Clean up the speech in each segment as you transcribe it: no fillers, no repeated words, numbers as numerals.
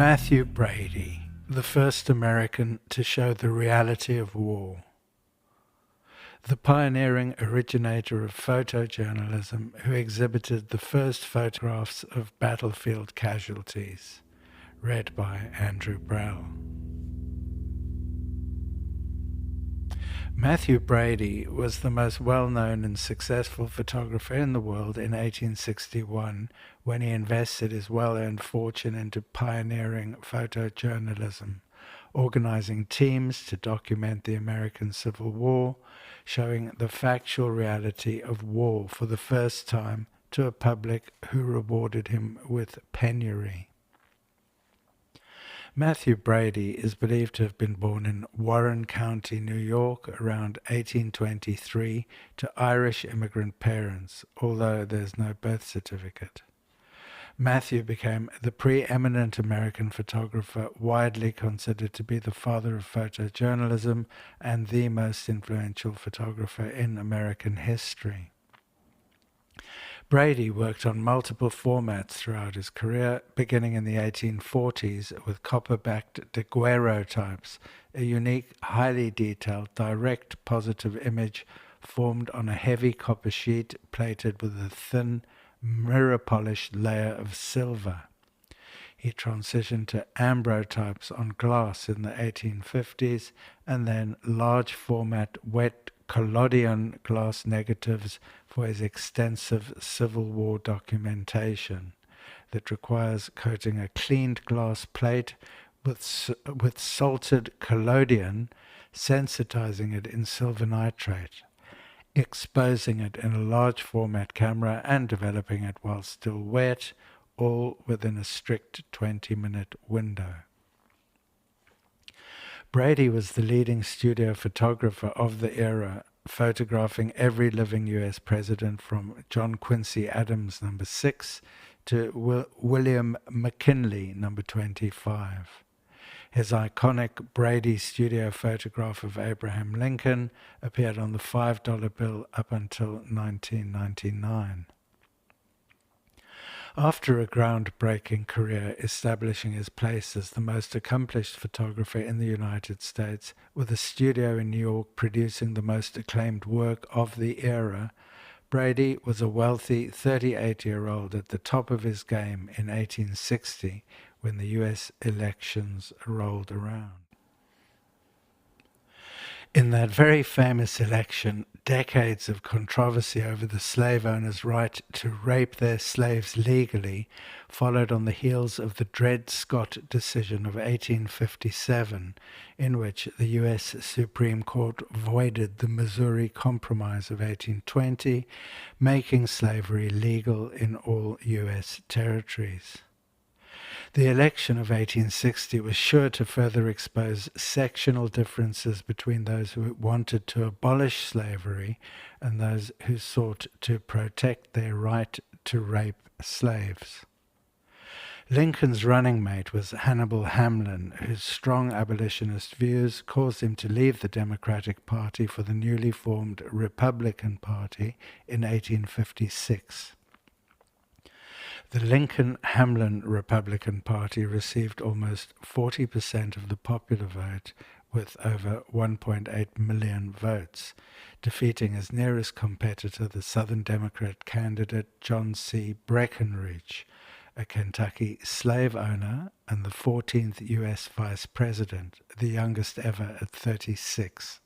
Mathew Brady, the first American to show the reality of war. The pioneering originator of photojournalism who exhibited the first photographs of battlefield casualties. Read by Andrew Brell. Mathew Brady was the most well-known and successful photographer in the world in 1861 when he invested his well-earned fortune into pioneering photojournalism, organizing teams to document the American Civil War, showing the factual reality of war for the first time to a public who rewarded him with penury. Mathew Brady is believed to have been born in Warren County, New York, around 1823 to Irish immigrant parents, although there's no birth certificate. Mathew became the preeminent American photographer widely considered to be the father of photojournalism and the most influential photographer in American history. Brady worked on multiple formats throughout his career, beginning in the 1840s with copper-backed daguerreotypes, a unique, highly detailed, direct positive image formed on a heavy copper sheet plated with a thin, mirror-polished layer of silver. He transitioned to ambrotypes on glass in the 1850s and then large-format wet collodion glass negatives for his extensive Civil War documentation that requires coating a cleaned glass plate with salted collodion, sensitizing it in silver nitrate, exposing it in a large format camera and developing it while still wet, all within a strict 20-minute window. Brady was the leading studio photographer of the era, photographing every living U.S. president from John Quincy Adams, number 6, to William McKinley, number 25. His iconic Brady studio photograph of Abraham Lincoln appeared on the $5 bill up until 1999. After a groundbreaking career establishing his place as the most accomplished photographer in the United States, with a studio in New York producing the most acclaimed work of the era, Brady was a wealthy 38-year-old at the top of his game in 1860 when the U.S. elections rolled around. In that very famous election, decades of controversy over the slave owners' right to rape their slaves legally followed on the heels of the Dred Scott decision of 1857, in which the U.S. Supreme Court voided the Missouri Compromise of 1820, making slavery legal in all U.S. territories. The election of 1860 was sure to further expose sectional differences between those who wanted to abolish slavery and those who sought to protect their right to rape slaves. Lincoln's running mate was Hannibal Hamlin, whose strong abolitionist views caused him to leave the Democratic Party for the newly formed Republican Party in 1856. The Lincoln-Hamlin Republican Party received almost 40% of the popular vote with over 1.8 million votes, defeating his nearest competitor, the Southern Democrat candidate John C. Breckinridge, a Kentucky slave owner and the 14th U.S. Vice President, the youngest ever at 36.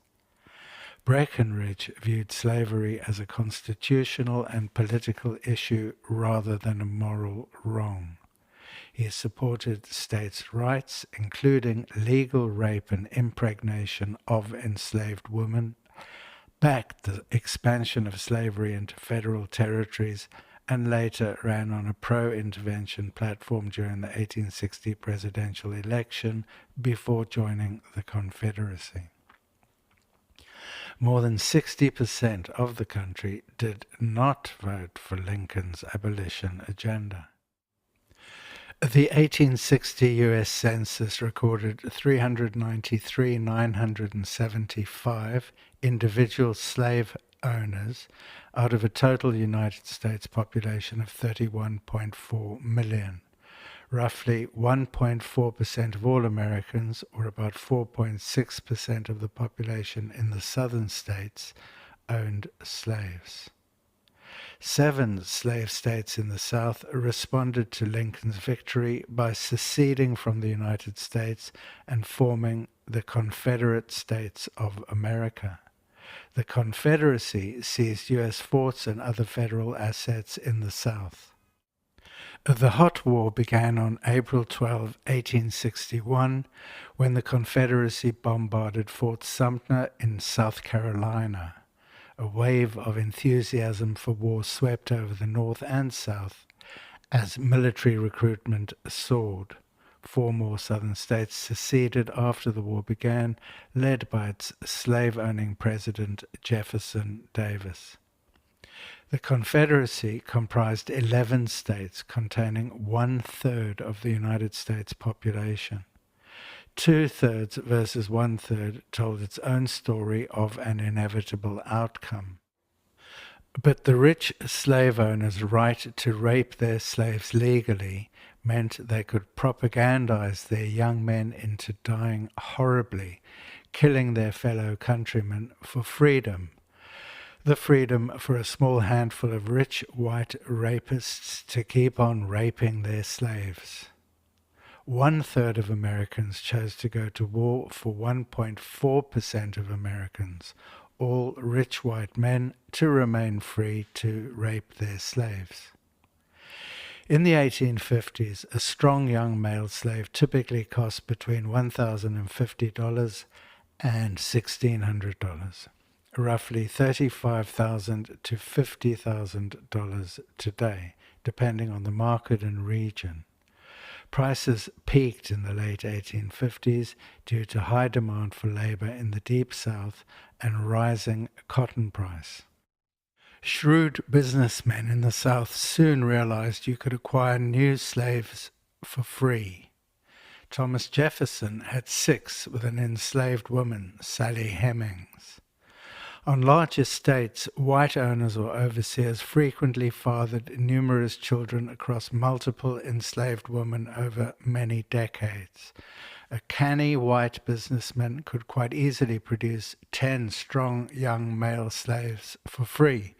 Breckinridge viewed slavery as a constitutional and political issue rather than a moral wrong. He supported states' rights, including legal rape and impregnation of enslaved women, backed the expansion of slavery into federal territories, and later ran on a pro-intervention platform during the 1860 presidential election before joining the Confederacy. More than 60% of the country did not vote for Lincoln's abolition agenda. The 1860 U.S. Census recorded 393,975 individual slave owners out of a total United States population of 31.4 million. Roughly 1.4% of all Americans, or about 4.6% of the population in the southern states, owned slaves. 7 slave states in the South responded to Lincoln's victory by seceding from the United States and forming the Confederate States of America. The Confederacy seized U.S. forts and other federal assets in the South. The Hot War began on April 12, 1861, when the Confederacy bombarded Fort Sumter in South Carolina. A wave of enthusiasm for war swept over the North and South as military recruitment soared. 4 more southern states seceded after the war began, led by its slave-owning president Jefferson Davis. The Confederacy comprised 11 states containing 1/3 of the United States population. 2/3 versus 1/3 told its own story of an inevitable outcome. But the rich slave owners' right to rape their slaves legally meant they could propagandize their young men into dying horribly, killing their fellow countrymen for freedom. The freedom for a small handful of rich white rapists to keep on raping their slaves. 1/3 of Americans chose to go to war for 1.4% of Americans, all rich white men, to remain free to rape their slaves. In the 1850s, a strong young male slave typically cost between $1,050 and $1,600, roughly $35,000 to $50,000 today, depending on the market and region. Prices peaked in the late 1850s due to high demand for labor in the Deep South and rising cotton price. Shrewd businessmen in the South soon realized you could acquire new slaves for free. Thomas Jefferson had 6 with an enslaved woman, Sally Hemings. On large estates, white owners or overseers frequently fathered numerous children across multiple enslaved women over many decades. A canny white businessman could quite easily produce 10 strong young male slaves for free,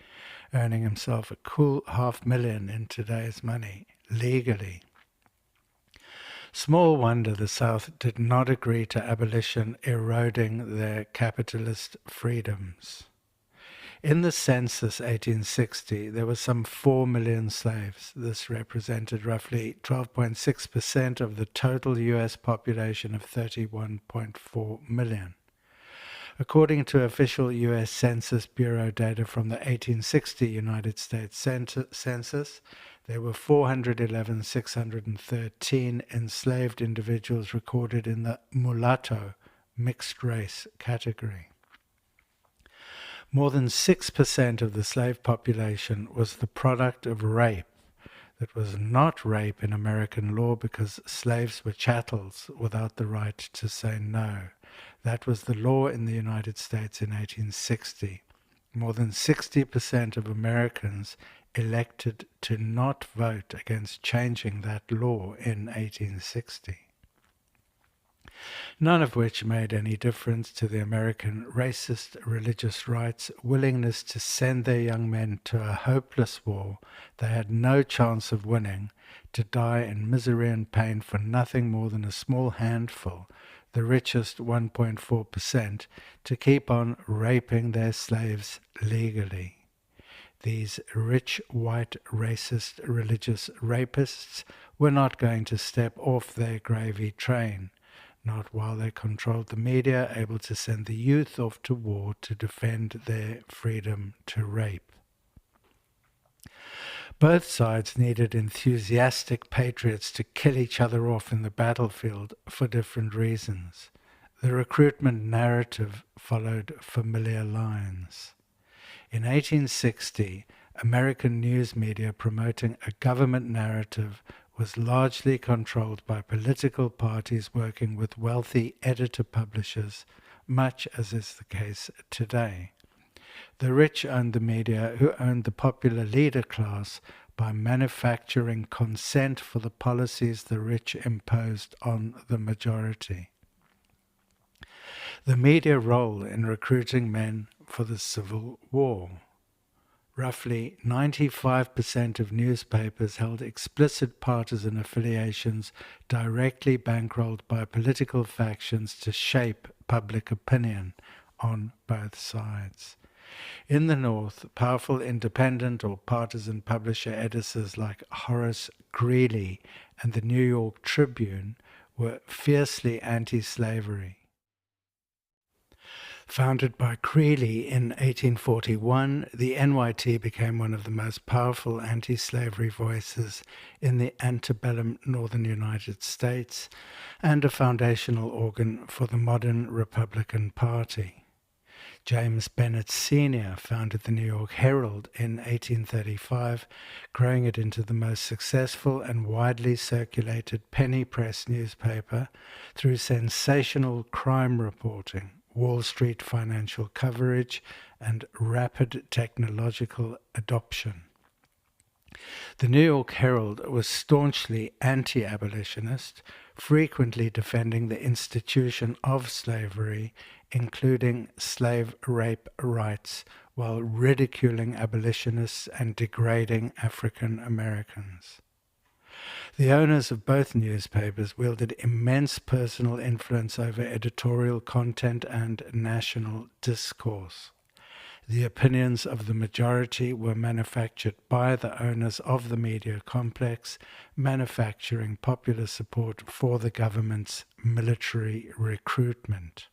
earning himself a cool $500,000 in today's money, legally. Small wonder the South did not agree to abolition, eroding their capitalist freedoms. In the census 1860, there were some 4 million slaves. This represented roughly 12.6% of the total U.S. population of 31.4 million. According to official U.S. Census Bureau data from the 1860 United States Census, there were 411,613 enslaved individuals recorded in the mulatto, mixed race category. More than 6% of the slave population was the product of rape. That was not rape in American law because slaves were chattels without the right to say no. That was the law in the United States in 1860. More than 60% of Americans elected to not vote against changing that law in 1860. None of which made any difference to the American racist religious right's willingness to send their young men to a hopeless war they had no chance of winning, to die in misery and pain for nothing more than a small handful, the richest 1.4%, to keep on raping their slaves legally. These rich, white, racist, religious rapists were not going to step off their gravy train, not while they controlled the media, able to send the youth off to war to defend their freedom to rape. Both sides needed enthusiastic patriots to kill each other off in the battlefield for different reasons. The recruitment narrative followed familiar lines. In 1860, American news media promoting a government narrative was largely controlled by political parties working with wealthy editor-publishers, much as is the case today. The rich owned the media, who owned the popular leader class by manufacturing consent for the policies the rich imposed on the majority. The media role in recruiting men for the Civil War. Roughly 95% of newspapers held explicit partisan affiliations directly bankrolled by political factions to shape public opinion on both sides. In the North, powerful independent or partisan publisher editors like Horace Greeley and the New York Tribune were fiercely anti-slavery. Founded by Greeley in 1841, the NYT became one of the most powerful anti-slavery voices in the antebellum northern United States and a foundational organ for the modern Republican Party. James Bennett Sr. founded the New York Herald in 1835, growing it into the most successful and widely circulated penny press newspaper through sensational crime reporting, Wall Street financial coverage, and rapid technological adoption. The New York Herald was staunchly anti-abolitionist, frequently defending the institution of slavery, including slave rape rights, while ridiculing abolitionists and degrading African Americans. The owners of both newspapers wielded immense personal influence over editorial content and national discourse. The opinions of the majority were manufactured by the owners of the media complex, manufacturing popular support for the government's military recruitment.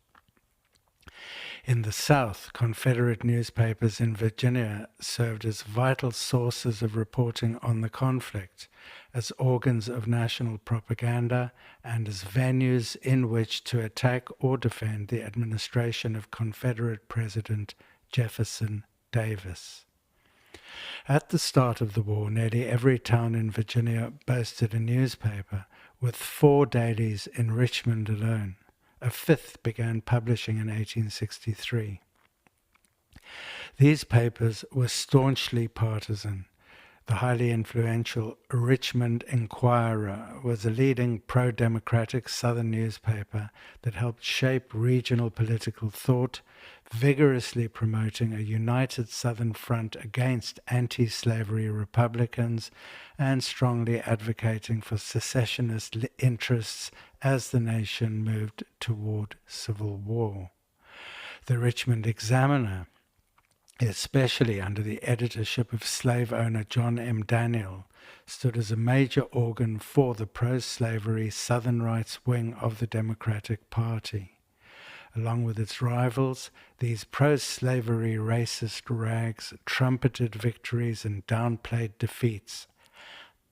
In the South, Confederate newspapers in Virginia served as vital sources of reporting on the conflict, as organs of national propaganda, and as venues in which to attack or defend the administration of Confederate President Jefferson Davis. At the start of the war, nearly every town in Virginia boasted a newspaper, with 4 dailies in Richmond alone. A 5th began publishing in 1863. These papers were staunchly partisan. The highly influential Richmond Enquirer was a leading pro-democratic Southern newspaper that helped shape regional political thought, vigorously promoting a united Southern front against anti-slavery Republicans and strongly advocating for secessionist interests as the nation moved toward civil war. The Richmond Examiner, especially under the editorship of slave owner John M. Daniel, stood as a major organ for the pro-slavery Southern rights wing of the Democratic Party. Along with its rivals, these pro-slavery racist rags trumpeted victories and downplayed defeats,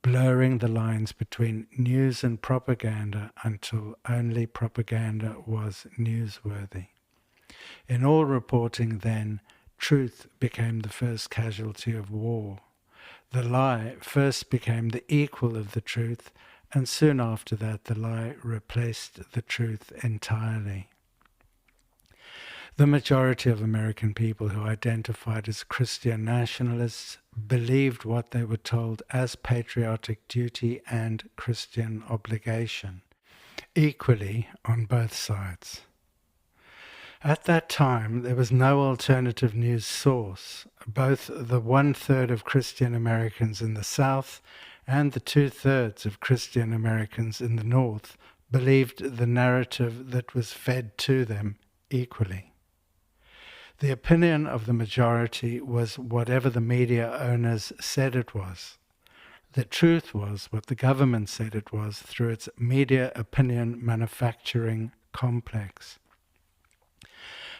blurring the lines between news and propaganda until only propaganda was newsworthy. In all reporting then, truth became the first casualty of war. The lie first became the equal of the truth, and soon after that the lie replaced the truth entirely. The majority of American people who identified as Christian nationalists believed what they were told as patriotic duty and Christian obligation, equally on both sides. At that time, there was no alternative news source. Both the 1/3 of Christian Americans in the South and the 2/3 of Christian Americans in the North believed the narrative that was fed to them equally. The opinion of the majority was whatever the media owners said it was. The truth was what the government said it was through its media opinion manufacturing complex.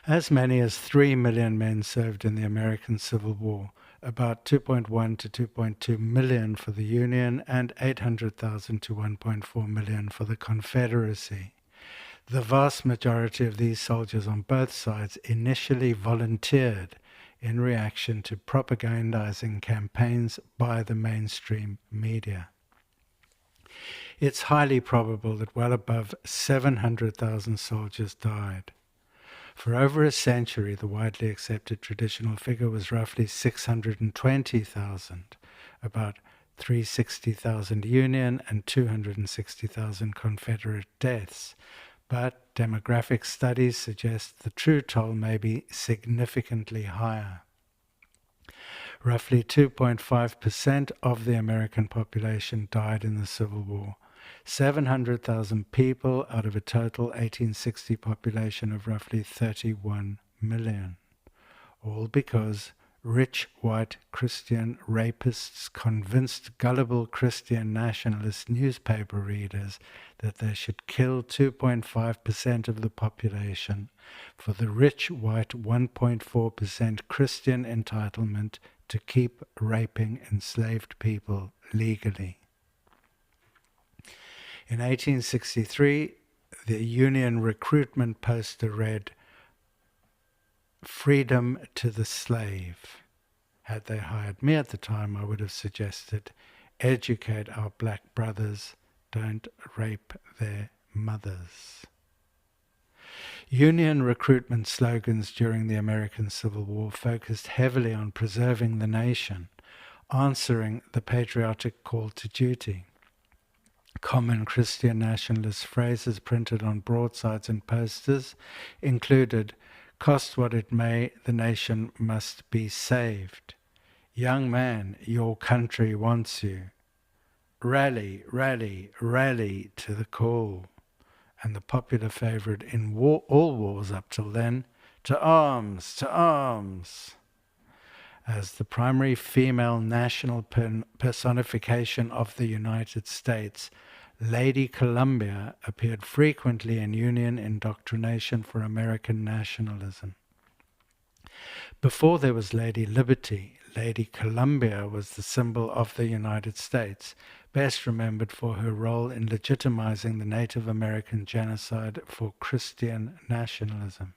As many as 3 million men served in the American Civil War, about 2.1 to 2.2 million for the Union and 800,000 to 1.4 million for the Confederacy. The vast majority of these soldiers on both sides initially volunteered in reaction to propagandizing campaigns by the mainstream media. It's highly probable that well above 700,000 soldiers died. For over a century, the widely accepted traditional figure was roughly 620,000, about 360,000 Union and 260,000 Confederate deaths. But demographic studies suggest the true toll may be significantly higher. Roughly 2.5% of the American population died in the Civil War. 700,000 people out of a total 1860 population of roughly 31 million. All because rich white Christian rapists convinced gullible Christian nationalist newspaper readers that they should kill 2.5% of the population for the rich white 1.4% Christian entitlement to keep raping enslaved people legally. In 1863, the Union recruitment poster read, "Freedom to the slave." Had they hired me at the time, I would have suggested, educate our black brothers, don't rape their mothers. Union recruitment slogans during the American Civil War focused heavily on preserving the nation, answering the patriotic call to duty. Common Christian nationalist phrases printed on broadsides and posters included, "Cost what it may, the nation must be saved." "Young man, your country wants you." "Rally, rally, rally to the call." And the popular favourite in all wars up till then, "To arms, to arms." As the primary female national personification of the United States, Lady Columbia appeared frequently in Union indoctrination for American nationalism. Before there was Lady Liberty, Lady Columbia was the symbol of the United States, best remembered for her role in legitimizing the Native American genocide for Christian nationalism.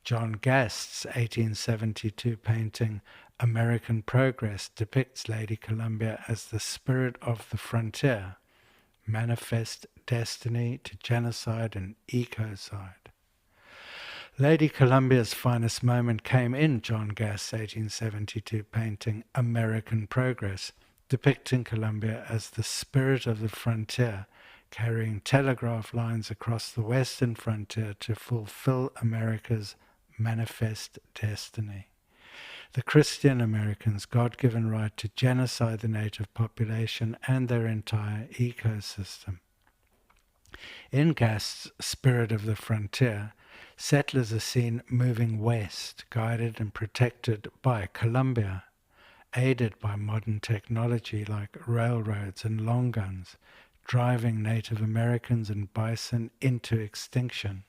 John Gast's 1872 painting American Progress depicts Lady Columbia as the spirit of the frontier, manifest destiny to genocide and ecocide. Lady Columbia's finest moment came in John Gast's 1872 painting American Progress, depicting Columbia as the spirit of the frontier, carrying telegraph lines across the western frontier to fulfill America's manifest destiny. The Christian Americans' God-given right to genocide the native population and their entire ecosystem. In Gast's Spirit of the Frontier, settlers are seen moving west, guided and protected by Columbia, aided by modern technology like railroads and long guns, driving Native Americans and bison into extinction.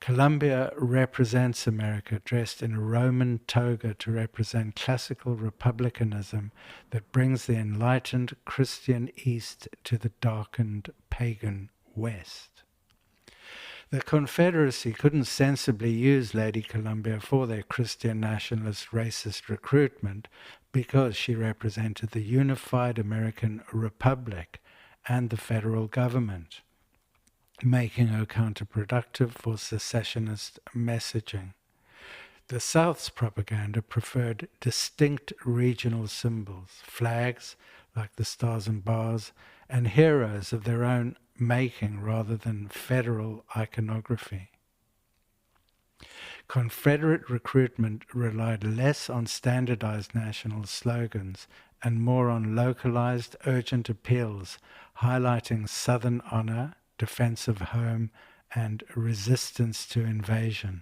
Columbia represents America dressed in a Roman toga to represent classical republicanism that brings the enlightened Christian East to the darkened pagan West. The Confederacy couldn't sensibly use Lady Columbia for their Christian nationalist racist recruitment because she represented the unified American Republic and the federal government, making her counterproductive for secessionist messaging. The South's propaganda preferred distinct regional symbols, flags like the stars and bars, and heroes of their own making rather than federal iconography. Confederate recruitment relied less on standardized national slogans and more on localized, urgent appeals, highlighting Southern honor, defense of home, and resistance to invasion.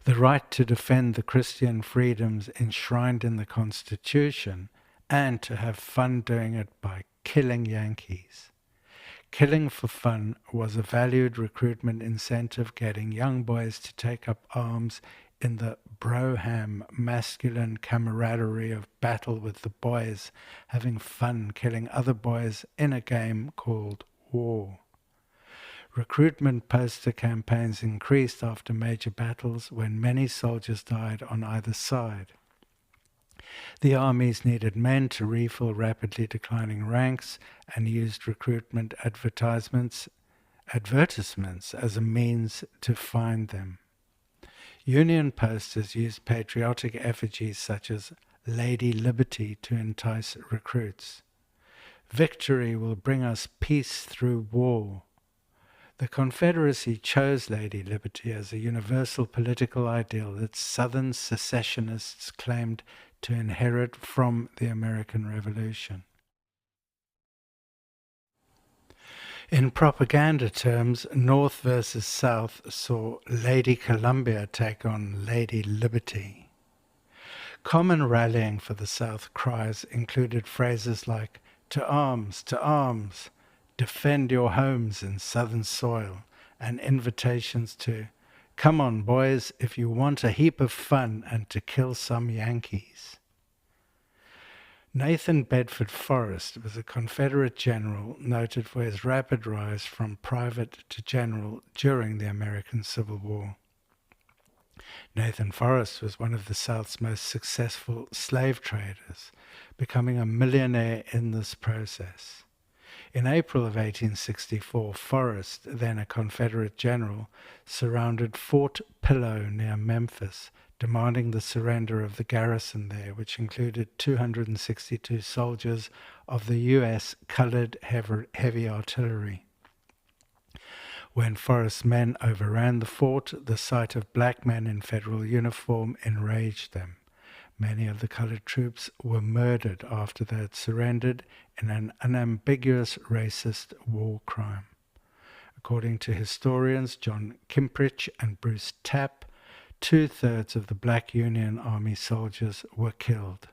The right to defend the Christian freedoms enshrined in the Constitution, and to have fun doing it by killing Yankees. Killing for fun was a valued recruitment incentive, getting young boys to take up arms in the bro-ham masculine camaraderie of battle with the boys, having fun killing other boys in a game called war. Recruitment poster campaigns increased after major battles when many soldiers died on either side. The armies needed men to refill rapidly declining ranks and used recruitment advertisements advertisements as a means to find them. Union posters used patriotic effigies such as Lady Liberty to entice recruits. Victory will bring us peace through war. The Confederacy chose Lady Liberty as a universal political ideal that Southern secessionists claimed to inherit from the American Revolution. In propaganda terms, North versus South saw Lady Columbia take on Lady Liberty. Common rallying for the South cries included phrases like to arms, defend your homes in Southern soil, and invitations to come on boys if you want a heap of fun and to kill some Yankees. Nathan Bedford Forrest was a Confederate general noted for his rapid rise from private to general during the American Civil War. Nathan Forrest was one of the South's most successful slave traders, becoming a millionaire in this process. In April of 1864, Forrest, then a Confederate general, surrounded Fort Pillow near Memphis, demanding the surrender of the garrison there, which included 262 soldiers of the U.S. Colored Heavy Artillery. When Forrest's men overran the fort, the sight of black men in federal uniform enraged them. Many of the colored troops were murdered after they had surrendered in an unambiguous racist war crime. According to historians John Kimprich and Bruce Tapp, 2/3 of the black Union Army soldiers were killed.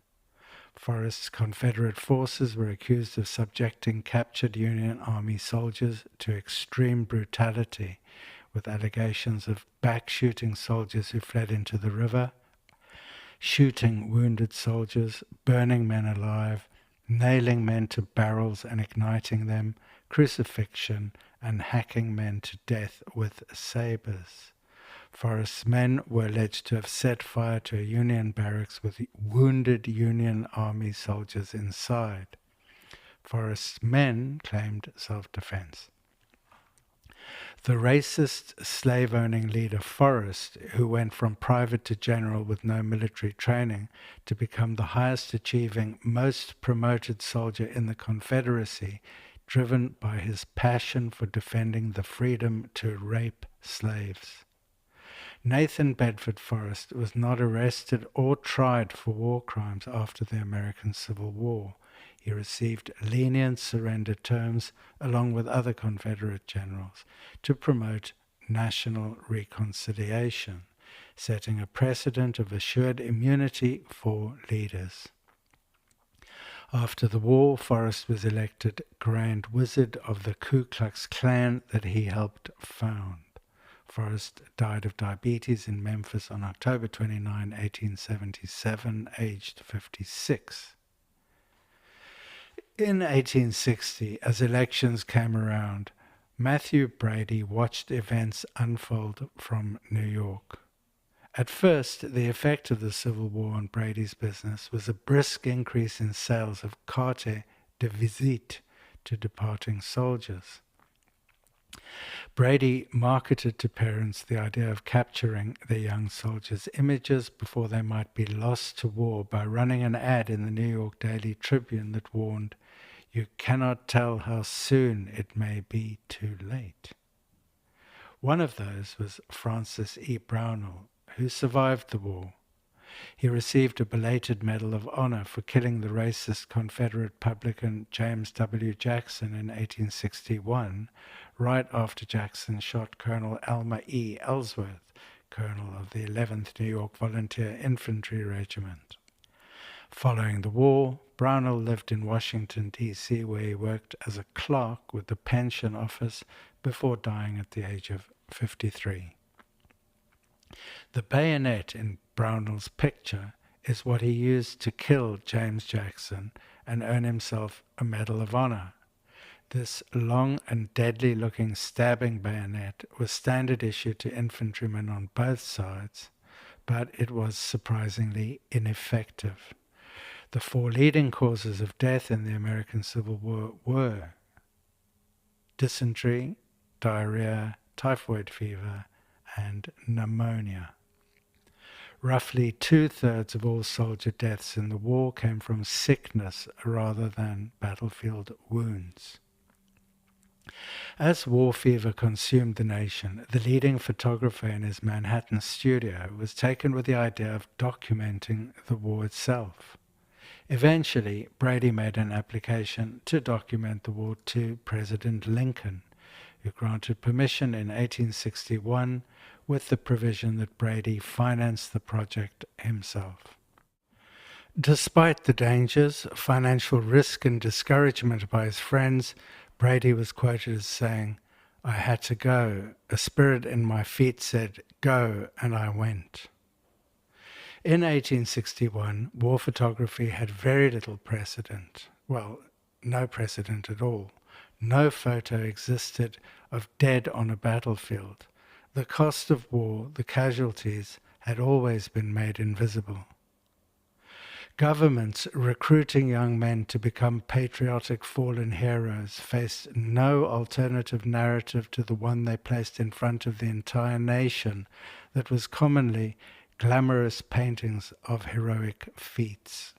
Forrest's Confederate forces were accused of subjecting captured Union Army soldiers to extreme brutality, with allegations of back-shooting soldiers who fled into the river, shooting wounded soldiers, burning men alive, nailing men to barrels and igniting them, crucifixion, and hacking men to death with sabers. Forrest's men were alleged to have set fire to a Union barracks with wounded Union Army soldiers inside. Forrest's men claimed self-defense. The racist slave-owning leader Forrest, who went from private to general with no military training to become the highest achieving, most promoted soldier in the Confederacy, driven by his passion for defending the freedom to rape slaves. Nathan Bedford Forrest was not arrested or tried for war crimes after the American Civil War. He received lenient surrender terms along with other Confederate generals to promote national reconciliation, setting a precedent of assured immunity for leaders. After the war, Forrest was elected Grand Wizard of the Ku Klux Klan that he helped found. Forrest died of diabetes in Memphis on October 29, 1877, aged 56. In 1860, as elections came around, Mathew Brady watched events unfold from New York. At first, the effect of the Civil War on Brady's business was a brisk increase in sales of carte de visite to departing soldiers. Brady marketed to parents the idea of capturing their young soldiers' images before they might be lost to war by running an ad in the New York Daily Tribune that warned, "You cannot tell how soon it may be too late." One of those was Francis E. Brownell, who survived the war. He received a belated Medal of Honor for killing the racist Confederate publican James W. Jackson in 1861, right after Jackson shot Colonel Elmer E. Ellsworth, colonel of the 11th New York Volunteer Infantry Regiment. Following the war, Brownell lived in Washington, D.C., where he worked as a clerk with the Pension Office before dying at the age of 53. The bayonet in Brownell's picture is what he used to kill James Jackson and earn himself a Medal of Honor. This long and deadly-looking stabbing bayonet was standard issue to infantrymen on both sides, but it was surprisingly ineffective. The 4 leading causes of death in the American Civil War were dysentery, diarrhea, typhoid fever, and pneumonia. Roughly 2/3 of all soldier deaths in the war came from sickness rather than battlefield wounds. As war fever consumed the nation, the leading photographer in his Manhattan studio was taken with the idea of documenting the war itself. Eventually, Brady made an application to document the war to President Lincoln, who granted permission in 1861 with the provision that Brady financed the project himself. Despite the dangers, financial risk and discouragement by his friends, Brady was quoted as saying, "I had to go. A spirit in my feet said, 'Go,' and I went." In 1861, war photography had very little precedent. Well, no precedent at all. No photo existed of dead on a battlefield. The cost of war, the casualties, had always been made invisible. Governments recruiting young men to become patriotic fallen heroes faced no alternative narrative to the one they placed in front of the entire nation that was commonly glamorous paintings of heroic feats.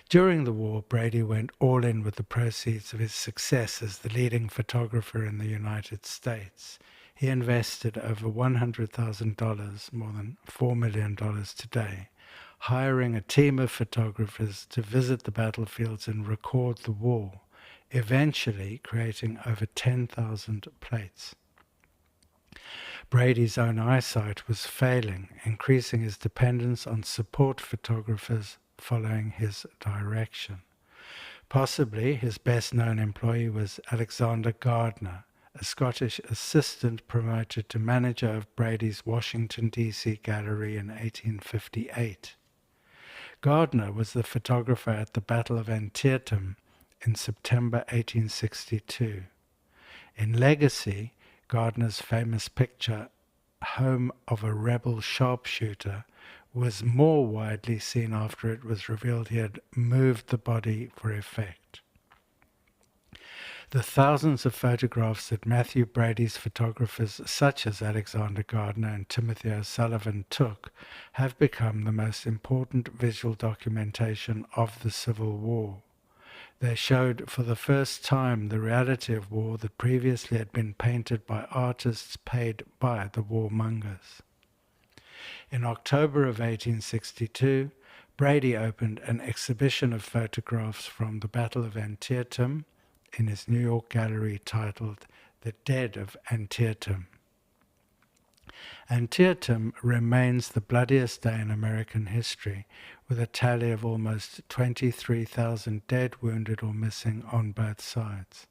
During the war, Brady went all in with the proceeds of his success as the leading photographer in the United States. He invested over $100,000, more than $4 million today, hiring a team of photographers to visit the battlefields and record the war, eventually creating over 10,000 plates. Brady's own eyesight was failing, increasing his dependence on support photographers following his direction. Possibly his best-known employee was Alexander Gardner, a Scottish assistant promoted to manager of Brady's Washington, D.C. gallery in 1858. Gardner was the photographer at the Battle of Antietam in September 1862. In legacy, Gardner's famous picture, Home of a Rebel Sharpshooter, was more widely seen after it was revealed he had moved the body for effect. The thousands of photographs that Mathew Brady's photographers such as Alexander Gardner and Timothy O'Sullivan took have become the most important visual documentation of the Civil War. They showed for the first time the reality of war that previously had been painted by artists paid by the warmongers. In October of 1862, Brady opened an exhibition of photographs from the Battle of Antietam in his New York gallery titled The Dead of Antietam. Antietam remains the bloodiest day in American history, with a tally of almost 23,000 dead, wounded, or missing on both sides.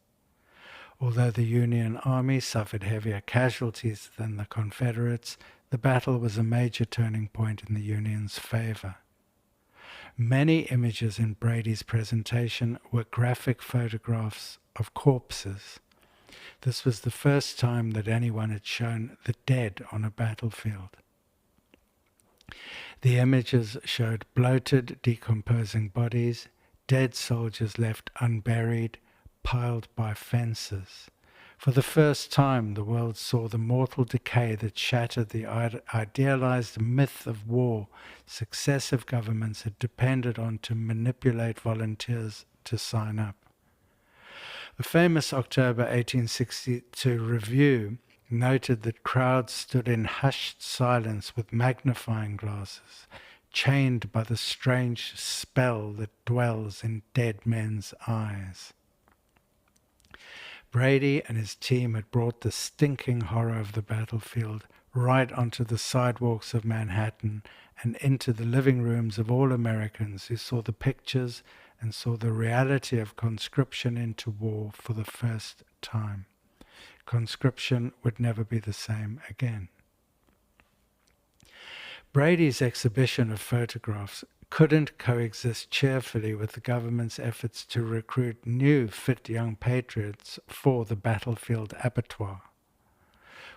Although the Union Army suffered heavier casualties than the Confederates, the battle was a major turning point in the Union's favor. Many images in Brady's presentation were graphic photographs of corpses. This was the first time that anyone had shown the dead on a battlefield. The images showed bloated, decomposing bodies, dead soldiers left unburied, piled by fences. For the first time, the world saw the mortal decay that shattered the idealized myth of war successive governments had depended on to manipulate volunteers to sign up. A famous October 1862 review noted that crowds stood in hushed silence with magnifying glasses, chained by the strange spell that dwells in dead men's eyes. Brady and his team had brought the stinking horror of the battlefield right onto the sidewalks of Manhattan and into the living rooms of all Americans who saw the pictures and saw the reality of conscription into war for the first time. Conscription would never be the same again. Brady's exhibition of photographs couldn't coexist cheerfully with the government's efforts to recruit new fit young patriots for the battlefield abattoir.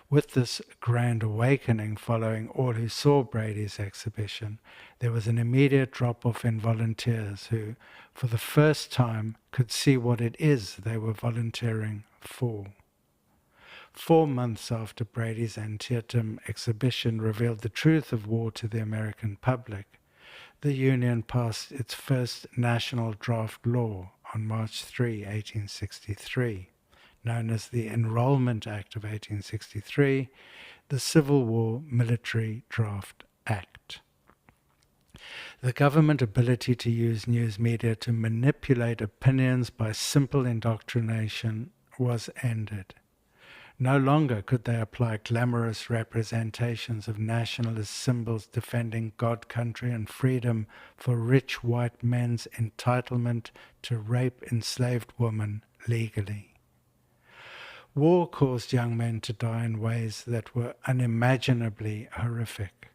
With this grand awakening following all who saw Brady's exhibition, there was an immediate drop-off in volunteers who, for the first time, could see what it is they were volunteering for. 4 months after Brady's Antietam exhibition revealed the truth of war to the American public, the Union passed its first national draft law on March 3, 1863, known as the Enrollment Act of 1863, the Civil War Military Draft Act. The government ability to use news media to manipulate opinions by simple indoctrination was ended. No longer could they apply glamorous representations of nationalist symbols defending God, country, and freedom for rich white men's entitlement to rape enslaved women legally. War caused young men to die in ways that were unimaginably horrific.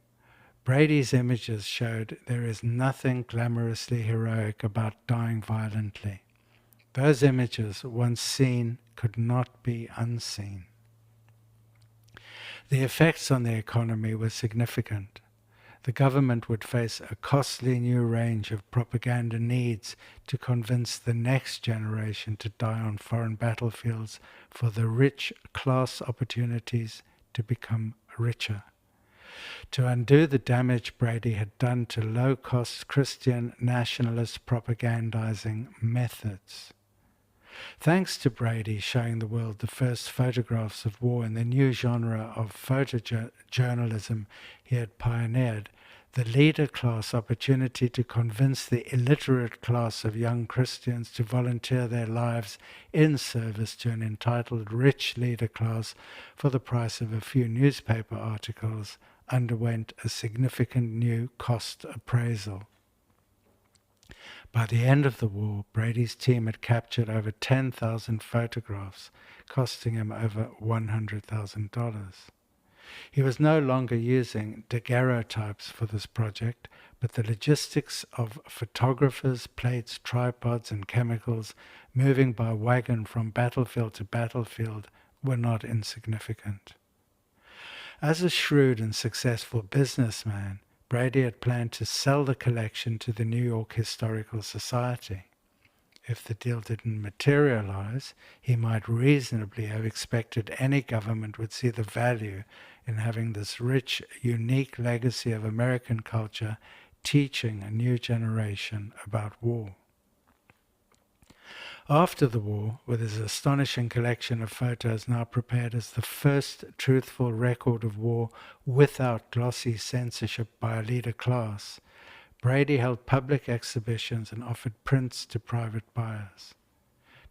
Brady's images showed there is nothing glamorously heroic about dying violently. Those images, once seen, could not be unseen. The effects on the economy were significant. The government would face a costly new range of propaganda needs to convince the next generation to die on foreign battlefields for the rich class opportunities to become richer. To undo the damage Brady had done to low-cost Christian nationalist propagandizing methods. Thanks to Brady showing the world the first photographs of war in the new genre of photojournalism he had pioneered, the leader class opportunity to convince the illiterate class of young Christians to volunteer their lives in service to an entitled rich leader class for the price of a few newspaper articles underwent a significant new cost appraisal. By the end of the war, Brady's team had captured over 10,000 photographs, costing him over $100,000. He was no longer using daguerreotypes for this project, but the logistics of photographers, plates, tripods, and chemicals moving by wagon from battlefield to battlefield were not insignificant. As a shrewd and successful businessman, Brady had planned to sell the collection to the New York Historical Society. If the deal didn't materialize, he might reasonably have expected any government would see the value in having this rich, unique legacy of American culture teaching a new generation about war. After the war, with his astonishing collection of photos now prepared as the first truthful record of war without glossy censorship by a leader class, Brady held public exhibitions and offered prints to private buyers.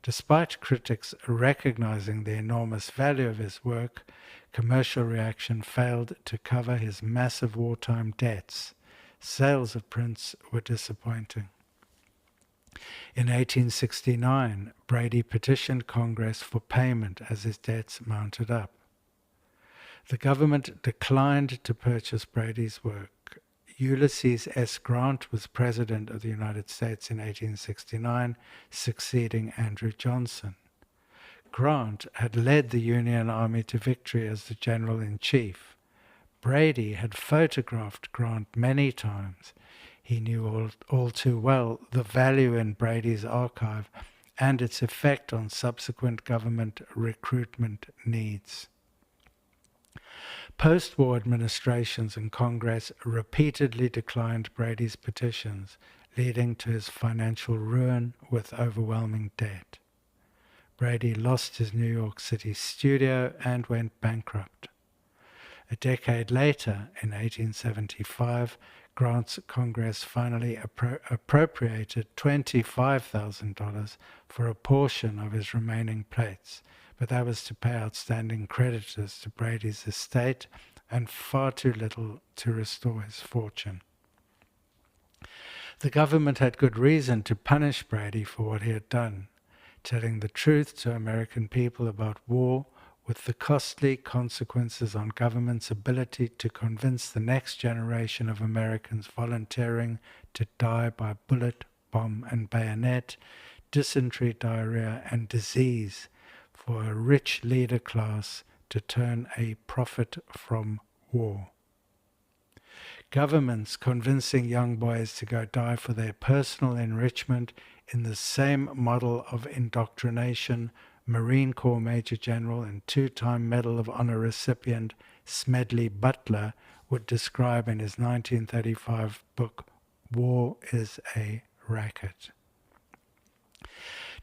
Despite critics recognizing the enormous value of his work, commercial reaction failed to cover his massive wartime debts. Sales of prints were disappointing. In 1869, Brady petitioned Congress for payment as his debts mounted up. The government declined to purchase Brady's work. Ulysses S. Grant was President of the United States in 1869, succeeding Andrew Johnson. Grant had led the Union Army to victory as the General-in-Chief. Brady had photographed Grant many times. He knew all too well the value in Brady's archive and its effect on subsequent government recruitment needs. Post-war administrations and Congress repeatedly declined Brady's petitions, leading to his financial ruin with overwhelming debt. Brady lost his New York City studio and went bankrupt. A decade later, in 1875, Grant's Congress finally appropriated $25,000 for a portion of his remaining plates, but that was to pay outstanding creditors to Brady's estate and far too little to restore his fortune. The government had good reason to punish Brady for what he had done, telling the truth to American people about war with the costly consequences on government's ability to convince the next generation of Americans volunteering to die by bullet, bomb, and bayonet, dysentery, diarrhea, and disease for a rich leader class to turn a profit from war. Governments convincing young boys to go die for their personal enrichment in the same model of indoctrination Marine Corps Major General and two-time Medal of Honor recipient Smedley Butler would describe in his 1935 book, War is a Racket.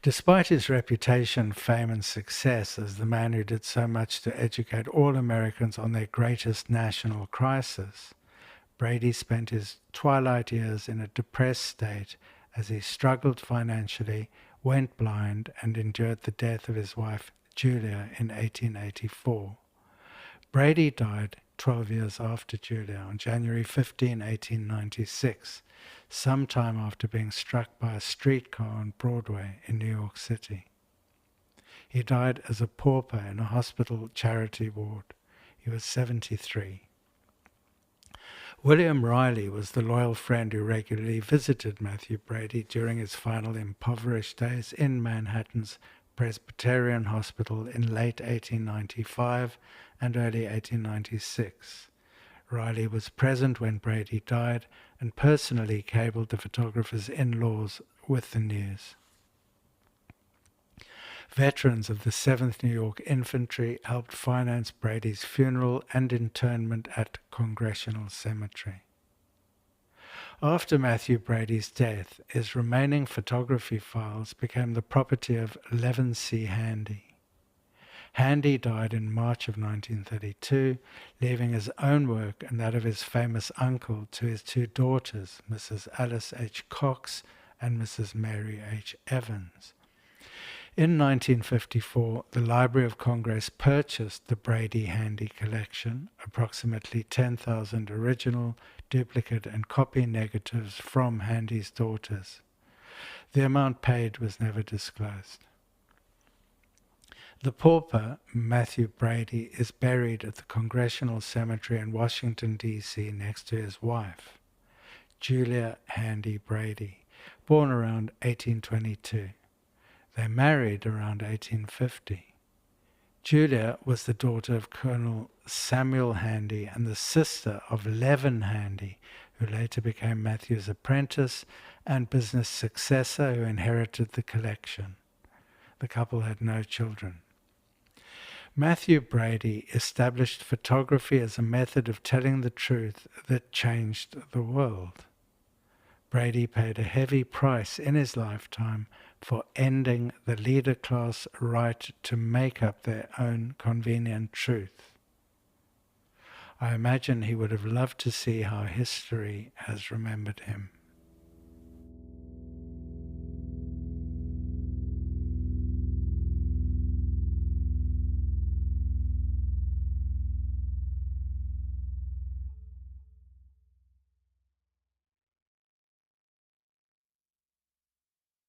Despite his reputation, fame, and success as the man who did so much to educate all Americans on their greatest national crisis, Brady spent his twilight years in a depressed state as he struggled financially, went blind, and endured the death of his wife, Julia, in 1884. Brady died 12 years after Julia on January 15, 1896, sometime after being struck by a streetcar on Broadway in New York City. He died as a pauper in a hospital charity ward. He was 73. William Riley was the loyal friend who regularly visited Mathew Brady during his final impoverished days in Manhattan's Presbyterian Hospital in late 1895 and early 1896. Riley was present when Brady died and personally cabled the photographer's in-laws with the news. Veterans of the 7th New York Infantry helped finance Brady's funeral and internment at Congressional Cemetery. After Mathew Brady's death, his remaining photography files became the property of Levin C. Handy. Handy died in March of 1932, leaving his own work and that of his famous uncle to his two daughters, Mrs. Alice H. Cox and Mrs. Mary H. Evans. In 1954, the Library of Congress purchased the Brady-Handy collection, approximately 10,000 original, duplicate and copy negatives from Handy's daughters. The amount paid was never disclosed. The pauper, Mathew Brady, is buried at the Congressional Cemetery in Washington, D.C. next to his wife, Julia Handy Brady, born around 1822. They married around 1850. Julia was the daughter of Colonel Samuel Handy and the sister of Levin Handy, who later became Mathew's apprentice and business successor who inherited the collection. The couple had no children. Mathew Brady established photography as a method of telling the truth that changed the world. Brady paid a heavy price in his lifetime for ending the leader class right to make up their own convenient truth. I imagine he would have loved to see how history has remembered him.